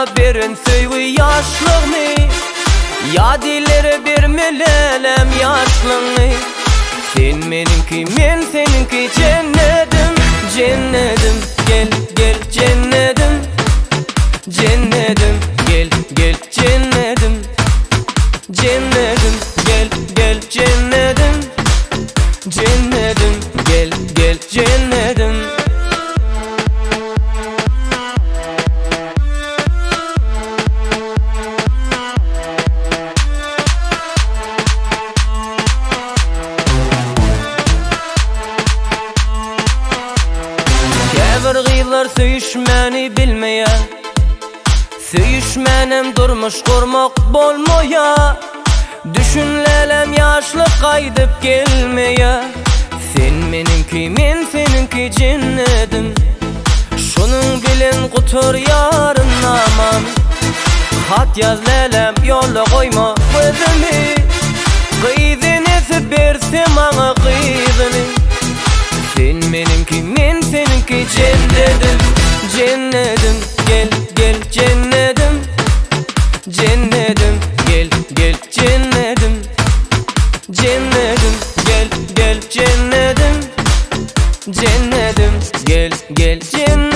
bana birin söygü yaşlığını, yadileri bir milelem yaşlığını. Sen menimki, men seninki cennetim, cennetim. Gel gel cennetim, cennetim. Gel gel cennetim, cennetim. Gel gel cennetim, cennetim. Gel gel cennetim. Gıylar söyüşmeni bilmeye, söyüşmenim durmuş kurmak bolmaya. Düşünlelem yaşlı kaydıp gelmeye. Sen menimki, men seninki cennetim. Şunun bilin kutur yarın aman. Hat yaz lelem yolla koyma kızını. Kıydını verse bana kıydını. Sen menimki, men seninki cennetim, cennetim. Gel gel cennetim, cennetim. Gel gel cennetim, cennetim. Gel gel cennetim, cennetim. Gel gel cennetim.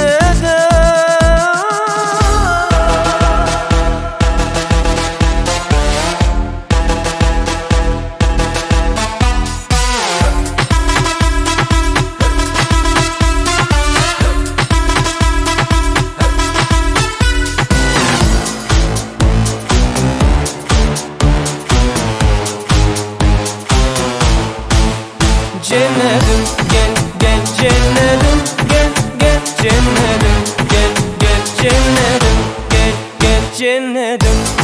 Cennetim, gel gel cennetim. Gel gel cennetim. Gel gel cennetim. Gel gel cennetim.